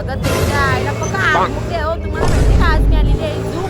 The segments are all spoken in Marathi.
स्वागत आहे त्या आईला बघा आज मोठे हो तुम्हाला माहिती का आज मी आलेली आहे झू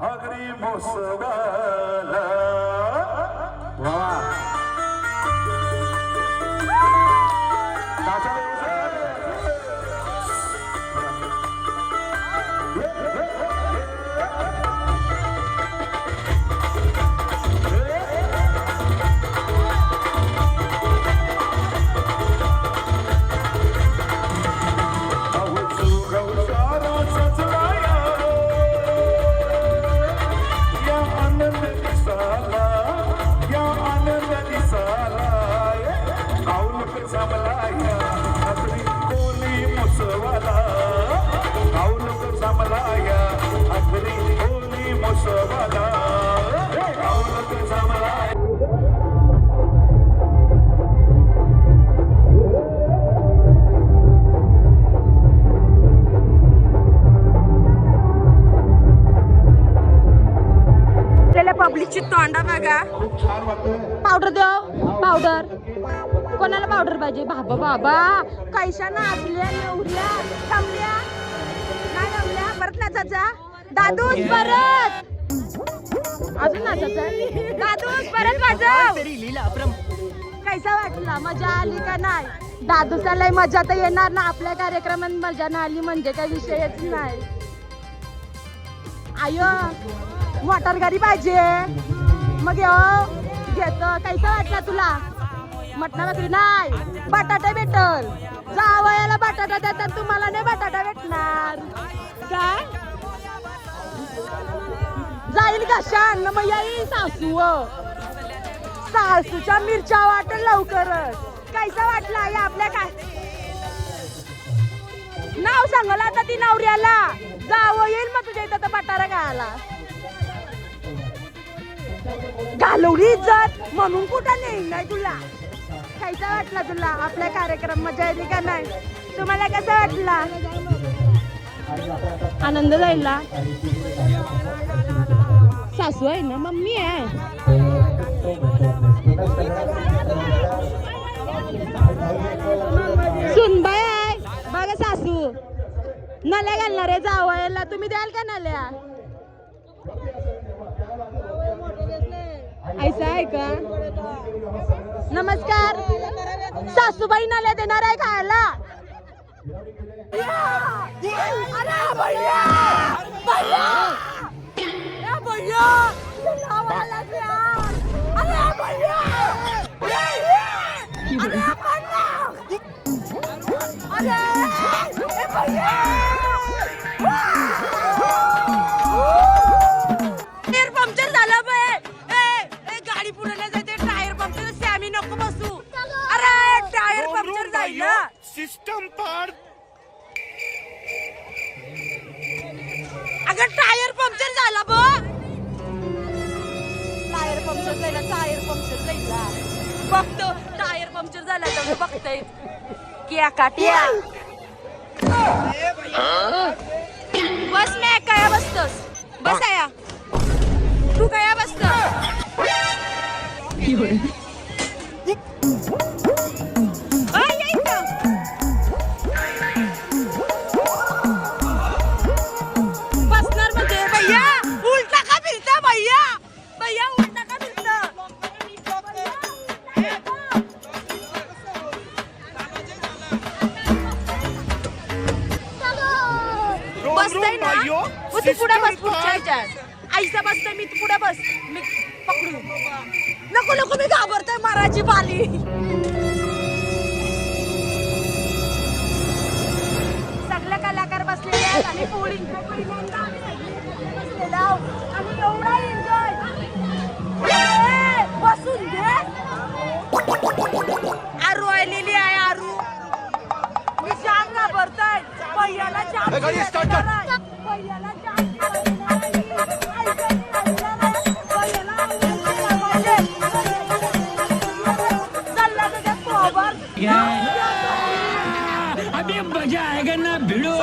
आगरी मोसवाला वा पब्लिकची तोंडा बघा. पावडर देव पावडर. कोणाला पावडर पाहिजे? बाबा बाबा कैशा नाचल्या नवऱ्या थांबल्या नाही थांबल्या. परत नाचायचा दादूस परत अजून नाचायचा दादूस परत वाजव. कैसा वाटला? मजा आली का नाही? दादूसाला मजा तर येणार ना. आपल्या कार्यक्रमात मजा नाही आली म्हणजे काही विषयच नाही. आयो मोटर गाडी पाहिजे मग घेतो. कैसा वाटला तुला? मटणा भाकरी नाही बटाटा भेटल. जावयाला बटाटा देतात तुम्हाला नाही बटाटा भेटणार काय? जाईल कशान मग येईल सासू. सासूच्या मिरच्या वाटेल लवकरच. कैसा वाटला? या आपल्या काय नाव सांगल आता ती नवऱ्याला. जावं येईल मग तुझ्या इथं बटारा खायला. घालवली इज्जत म्हणून कुठं नाही नाही तुला. कैसा वाटला तुला आपल्या कार्यक्रम? मजा येते का नाही? तुम्हाला कसा वाटला? आनंद जायला. सासू आहे ना मम्मी आहे. सुनबाई आहे बघा सासू. नल्या घालणार आहे जावयाला. तुम्ही द्याल का नल्या? ऐसा आहे का? नमस्कार. सासूबाई नाल्या देणार आहे खायला. अरे भैया भैया भैया अरे भैया टायर पंक्चर झाला बाई. गाडी पुढे जाते टायर पंक्चर. आम्ही नको बसू. अरे टायर पंक्चर जाईल सिस्टम पाड. अगं टायर पंक्चर झाला बघ. टायर पंक्चर झाला. टायर पंक्चर झाला बघतो. टायर पंक्चर झाला तर बघताय क्या काट्या. बस मी काय बसतोस? बस आया तू काय बसतो? बसणार म्हणजे भैया उलटा का फिरता? भैया भैया उलटा का फिरता? बसतय ना तू पुढे बस. पुढच्या ह्याच्यात आईचा बसतोय मी. तू पुढे बस. मी पकडू नको नको. मी घाबरतोय माराची पाली. सगळे कलाकार बसलेले आहेत आणि पोळी आणि एवढा एन्जॉय. बसून घे. आरू आलेली आहे. आरू मी जाम घाबरतोय. पहिल्याला जाम पहिल्याला जाम अभी मजा आएगा ना भिड़ो.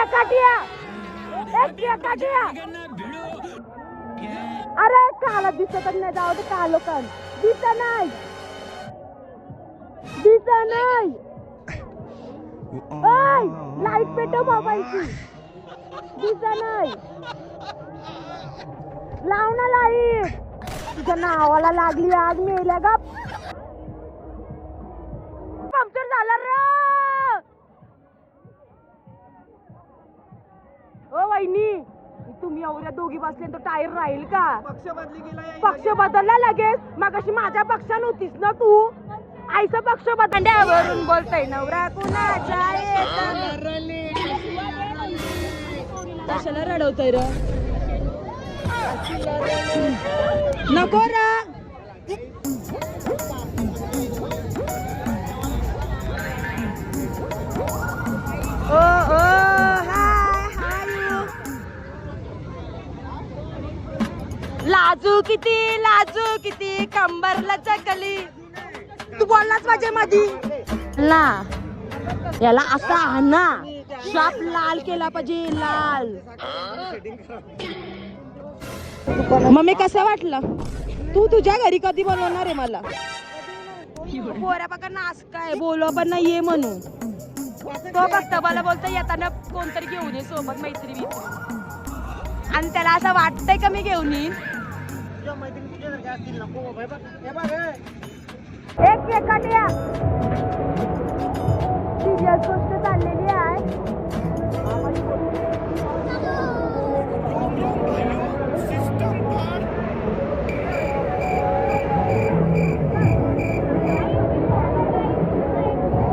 केकाटिया अरे काला दिसत नाही जाऊ दे का लोकां दिसत नाही लाईट पेटव मोबाईलची दिसत नाही लाव ना लाईट तुझ्या नावाला लागली आग मेल्या ग पंक्चर झाला रे ओ वहिनी तुम्ही एवढ्या दोघी बसले तर टायर राहील का पक्ष बदलला लगेच मगाशी माझ्या पक्षा नव्हतीस ना तू आईचा पक्ष बदलण्यावरून बोलतोय नवरा कुणाचा कशाला रडवतोय र नको रा ओ हाय लाजू किती कंबरला चकली तू बोललाच माझ्या मधी ला याला असा ना शाप लाल केला पाहिजे लाल मम्मी कसं वाटलं तू तुझ्या घरी कधी बनवणार आहे मला पोऱ्या बघा नाच काय बोलव पण नाही ये म्हणून तो फक्त मला बोलतो येताना कोणतरी घेऊन ये सोबत मैत्री आणि त्याला असं वाटतंय का मी घेऊन येईन एक एकाटिया सिरियल गोष्ट चाललेली आहे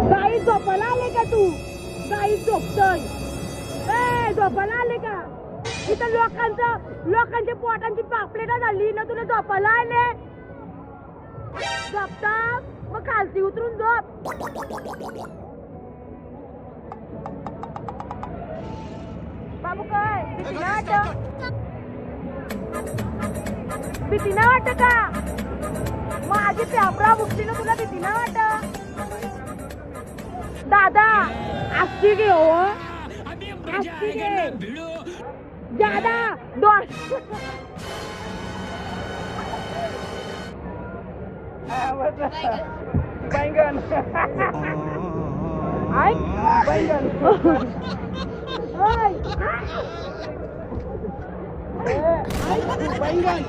गाई झोपायला आले का तू गाई झोपतोय झोपायला आले का इथं लोकांच्या पोटांची पापलेट झाली ना तुला झोपायला आले झोपता मग खालती उतरून झोप बाबू काय भीती ना वाटत का माझी पेपरा बुकली ना तुला भीती ना वाटत दादा आस्ती घे हो आस्ती घे ज्यादा दोर बैंगन आई बैंगन बैंगन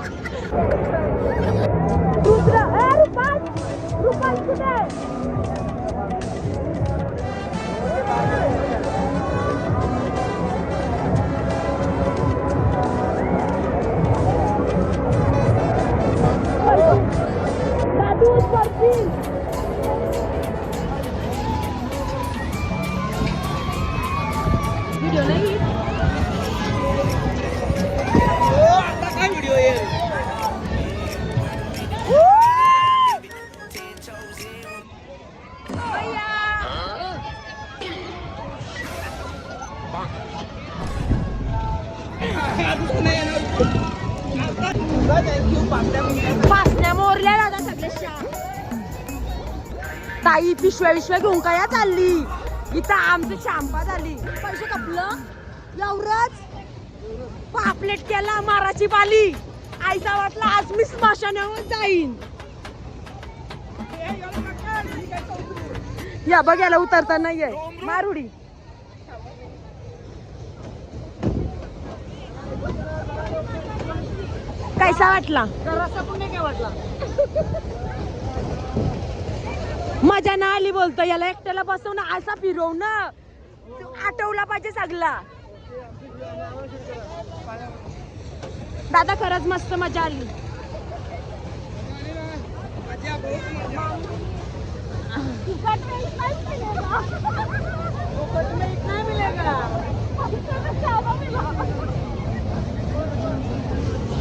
रुद्र रुपाल कुठे व्हिडिओ नाही आता काय व्हिडिओ येईल पासण्या मोरल्या दादा सगळ्या ताई पिशव्या घेऊन काय चालली इथं आमची शांपा झाली पैसे कपलं एवढंच पापलेट केला माराची बाली आईचा वाटला आज मी स्मशानावर जाईन या बघायला उतरता नाहीये मारुडी कैसा वाटला मजा ना आली बोलतो याला एकट्याला बसवून असा फिरवून आठवला पाहिजे सगळा दादा खरंच मस्त मजा आली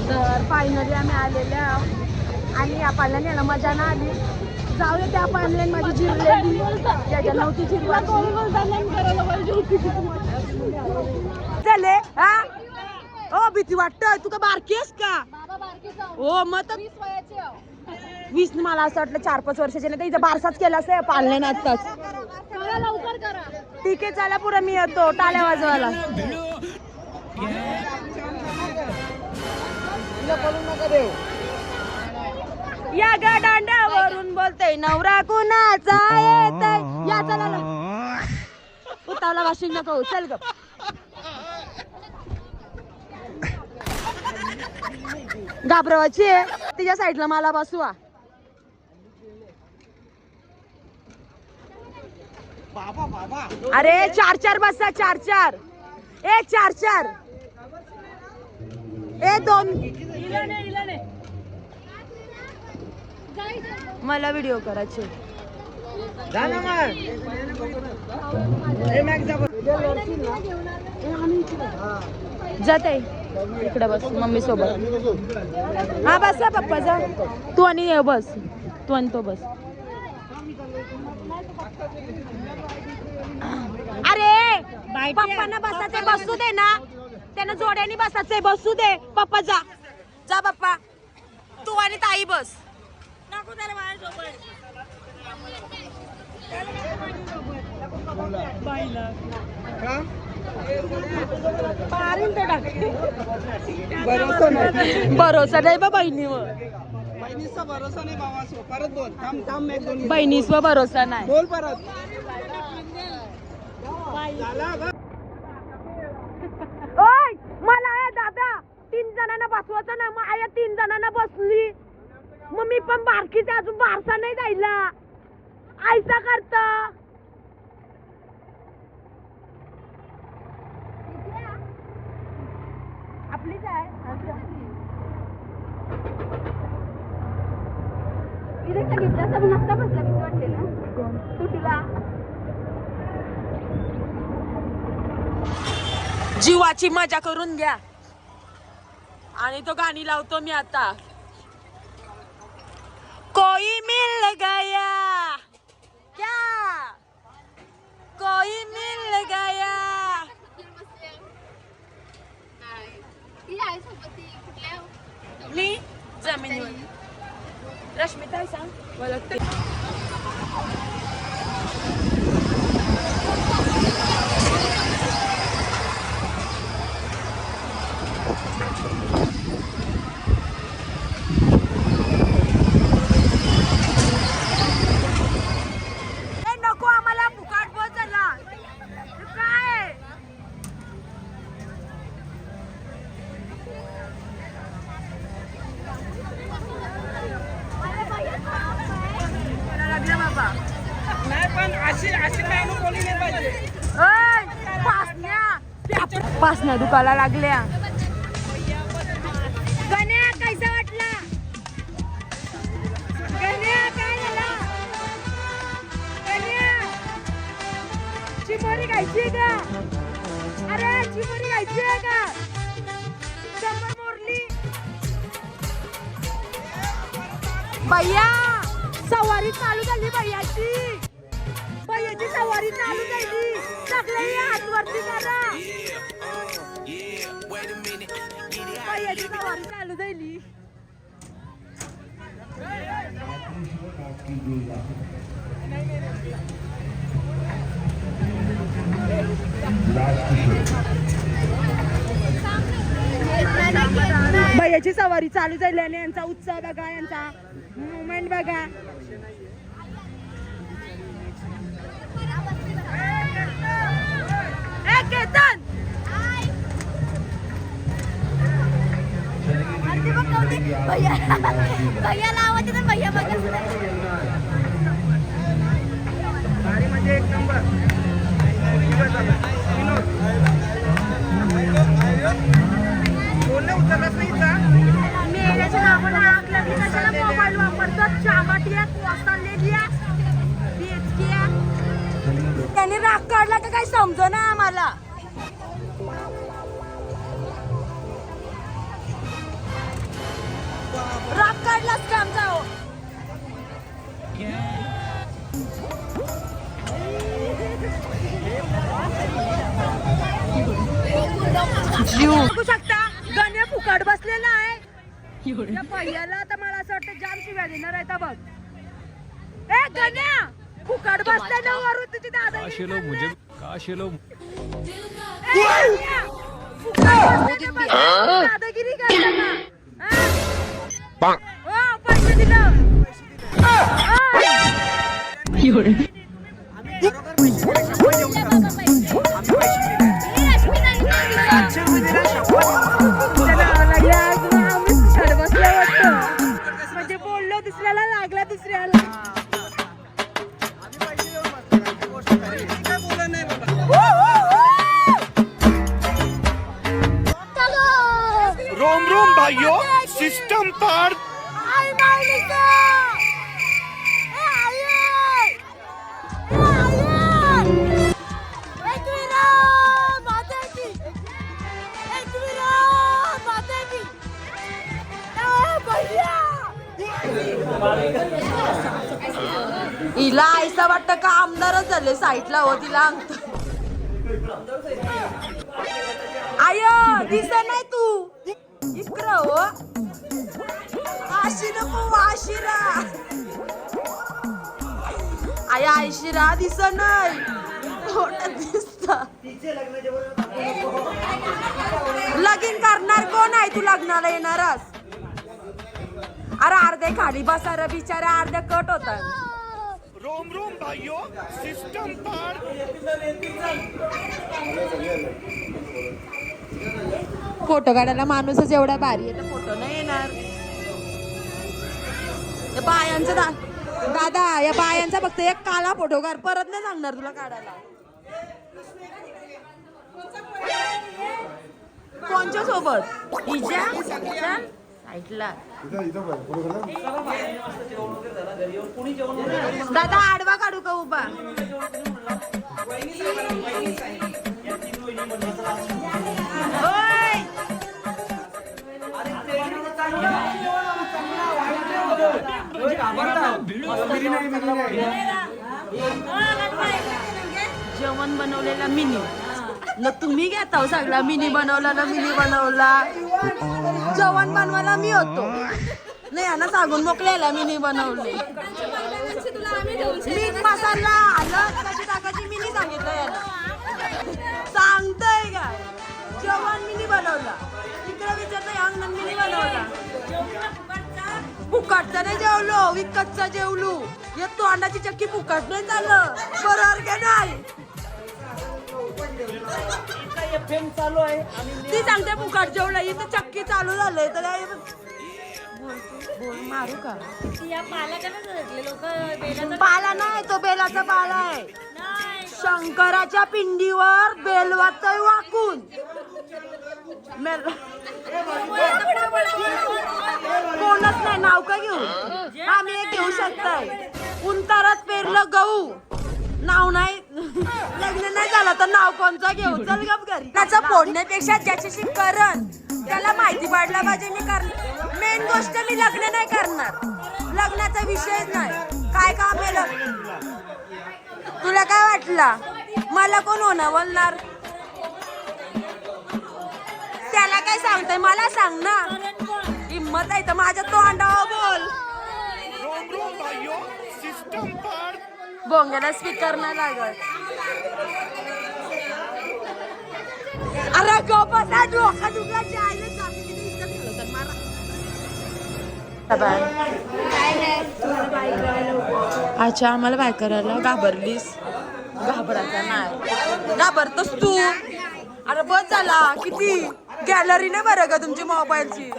तर फायनली आम्ही आलेले आहोत आणि या पाल्याने याला मजा ना आली जाऊया त्या पाल्याने माझी जिरलेली त्याच्या नव्हती झाले हा ओ भीती वाटतंय तू का बारकी आहेस का हो मग 20 मला असं वाटलं 4-5 वर्षाचे नाही तर इथं बारसाच केला असं पाल्याने आताच लवकर करा ठीक आहे चला पुढे मी येतो टाळ्या वाजवायला. या गा दांड्यावरून बोलते नवरा कुणाचा येतय. या चला उतावला वाशिंग नको चल ग. घाबरवाची आहे तिच्या साईडला मला बसवा. अरे 4-4 बसा 4-4 ए 4-4 ए 2 मला व्हिडिओ करायचे. जाते इकडे बस मम्मी सोबत. हा बस पप्पा जा तू आणि ये बस तू आणि तो बस. अरे पप्पांना बसायचे बसू दे ना त्यांना जोड्याने बसायचंय बसू दे. पप्पा जा जा पप्पा तू आणि ताई बस. नको त्याला माझ्यासोबत. भरोसा नाही बा बहिणीवर. बहिणीसवर भरोसा नाही. बोल परत. ओय मला आहे दादा 3 जणांना बसवायचं ना. मग आया 3 जणांना बसली मग मी पण बारकीच अजून बारसा नाही जायला. आयसा करत आपलीच आहे. जीवाची मजा करून घ्या. आणि तो गाणी लावतो मी आता. कोई मिल गया क्या कोई मिल गया. मी जमिनीवर रश्मिता सांग मला ते. नको आम्हाला फुकाट बोलला काय. पासण्या दुखायला लागल्या. गण्या कैसा वाटला. गण्या काय झाला. गण्या चिमोरी खायची का. अरे चिमोरी खायची आहे का. शंभर मोरली. भैया सवारी चालू झाली भैयाची. भैयाची सवारी चालू झाली. सगळे हात वरती करा. भैयाची सवारी चालू झाली. भैयाची सवारी चालू झाली आणि यांचा उत्साह बघा. यांचा मुवमेंट बघा. केतन भैया लावायचे तर भैया बघा. गाडी म्हणजे एक नंबर. बोलणं उतरलंच नाही का. मेल्याच्या नावानं आगलं की कशाला मोबाईल वापरतात. चामाटिया कोसळलेल्या बेचक्या. त्यांनी राग काढला का काही समजो ना आम्हाला. राग काढलाच का आमचा. बघू शकता गण्या फुकट बसलेला आहे. या पहिल्याला आता मला असं वाटतं जाम शिव्या देणार आहे. बघ ए गण्या फुकट बसले ना वरून तुझी दादा. दादागिरी करता का? हो, पैसे दिलं. म्हणजे बोललो दुसऱ्याला लागला दुसऱ्याला. रोम रोम भाइयों सिस्टम पर हिला ऐसा वाटतं का आमदारच झाले साईटला हो तिला अंगत. आय दिस नाही तू इकडं हो. आशी नको वाशिरा. आय आयशिरा दिस नाही थोडं दिसत. लगीन करणार कोण आहे तू लग्नाला येणारच. अरे अर्धे खाली बसार बिचारा अर्ध्या कट होतात. रोम रोम भाइयों सिस्टम पर फोटो काढायला माणूसच एवढा भारी आहे तर फोटो नाही येणार. या बायांचा दादा या बायांचा फक्त एक काला फोटो काढ परत नाही सांगणार तुला काढायला. कोणच्या सोबत हिच्या साईटला. दादा आडवा काढू का उभा. ओय जेवण बनवलेला मिनी न तुम्ही घेता हो सगळा. मिनी बनवला ना मिनी बनवला. जेवण बनवायला मी होतो नाही यांना सांगून मोकलेला मिनी बनवले. मीठ मसाला हलद कशी टाकायची मिनी सांगितलं याला. सांगतय काय जेवण मिनी बनवला. इकडे विचारतय अंगण मिनी बनवला. फुकटचा नाही जेवलो विकतचा जेवलो. या तोंडाची चक्की फुकट नाही झालं बरोबर का नाही. ती सांगते फुकट जेवलं इथं चक्की चालू झालंय तर बोल मारू का. पाला नाही तो बेलाचा पाला आहे. शंकराच्या पिंडीवर बेलवात वाकून कोणच नाही नाव का घेऊ. आम्ही एक घेऊ शकताय. उंतारात पेरलं गहू नाव नाही. लग्न नाही झालं तर नाव कोणचं घेऊ. चल गप घरी. त्याचं फोडण्यापेक्षा ज्याच्याशी करण त्याला माहिती पडला पाहिजे. मी करणार मेन गोष्ट मी लग्न नाही करणार. लग्नाचा विषयच नाही. काय काम आहे तुला काय वाटला मला कोण होणार बोलणार. त्याला काय सांगतोय मला सांग ना. हिम्मत आहे तर माझ्या तोंडावर बोल. रोम रोम भाइयों सिस्टम पर बोंगेला स्पीकर नाही लागत. अरे गप्पा डोका दुखायची आईला अच्छा आम्हाला बाय करायला घाबरलीस. घाबरायचा नाही घाबरतोस तू. अरे बस झाला किती गॅलरी नाही बरं का तुमची मोबाईलची.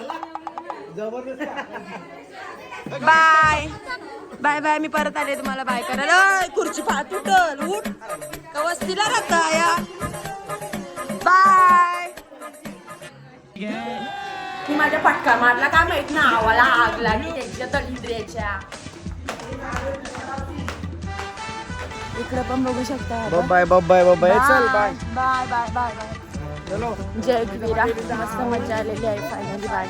Bye bye bye. मी परत आले तुम्हाला बाय करायला. खुर्ची पाहत उठल उठ का वस्तीला राहता या. बाय. मी माझ्या पटका मारला काय माहित ना. आवाला आग लागली त्यांच्या दलिद्रेच्या. इकडे पण बघू शकता. बाय बाय बाय चल bye bye bye bye bye. जय वीरा मस्त मजा आलेली आहे फायनली बाय.